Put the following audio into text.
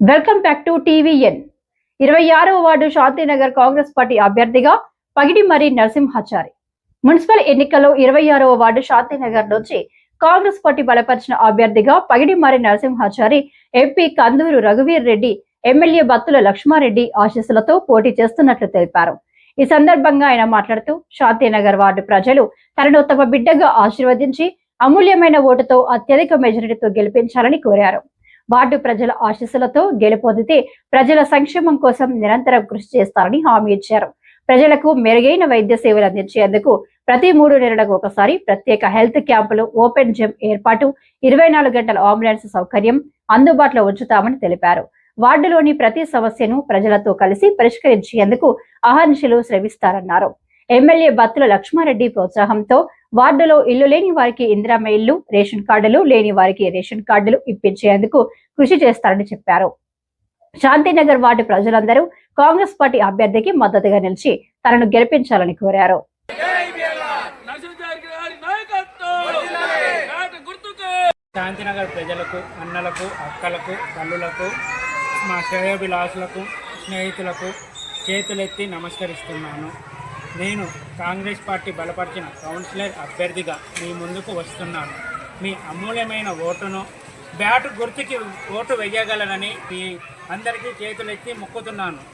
Welcome back to TVN 26వ ward Shantinagar Congress party అభ్యర్థిగా Pagidimarri Narasimhachari. Municipal ఎన్నికల్లో 26వ వార్డు శాంతినగర్ నుంచి కాంగ్రెస్ పార్టీ బలపరిచిన అభ్యర్థిగా పగిడిమర్రి నరసింహాచారి ఎంపీ కందూరు రఘువీర్ రెడ్డి, ఎమ్మెల్యే బత్తుల లక్ష్మారెడ్డి ఆశీస్సులతో పోటీ చేస్తున్నట్లు తెలిపారు. ఈ సందర్భంగా ఆయన మాట్లాడుతూ శాంతినగర్ వార్డు ప్రజలు తనను తమ బిడ్డగా ఆశీర్వదించి అమూల్యమైన ఓటుతో అత్యధిక మెజారిటీతో గెలిపించాలని కోరారు. వార్డు ప్రజల ఆశీస్సులతో గెలుపొందితే ప్రజల సంక్షేమం కోసం నిరంతరం కృషి చేస్తారని హామీ ఇచ్చారు. ప్రజలకు మెరుగైన వైద్య సేవలు అందించేందుకు ప్రతి 3 నెలలకు ఒకసారి ప్రత్యేక హెల్త్ క్యాంపులు, ఓపెన్ జిమ్ ఏర్పాటు, 24 గంటల అంబులెన్స్ సౌకర్యం అందుబాటులో ఉంచుతామని తెలిపారు. వార్డులోని ప్రతి సమస్యను ప్రజలతో కలిసి పరిష్కరించేందుకు అహర్నిశలు శ్రమిస్తారన్నారు. ఎమ్మెల్యే బత్తుల లక్ష్మారెడ్డి ప్రోత్సాహంతో వార్డులో ఇల్లు లేని వారికి ఇందిరమ్మ ఇల్లు, రేషన్ కార్డులు లేని వారికి రేషన్ కార్డులు ఇప్పించేందుకు కృషి చేస్తారని చెప్పారు. శాంతినగర్ వార్డు ప్రజలందరూ కాంగ్రెస్ పార్టీ అభ్యర్థికి మద్దతుగా నిలిచి తనను గెలిపించాలని కోరారు. శాంతినగర్ ప్రజలకు, అన్నలకు, అక్కలకు, తల్లులకు, మా శ్రేయోభిలాషులకు, స్నేహితులకు చేతులెత్తి నమస్కరిస్తున్నాను. నేను కాంగ్రెస్ పార్టీ బలపరిచిన కౌన్సిలర్ అభ్యర్థిగా మీ ముందుకు వస్తున్నాను. మీ అమూల్యమైన ఓటును బ్యాట్ గుర్తుకి ఓటు వేయగలనని మీ అందరికీ చేతులెత్తి మొక్కుతున్నాను.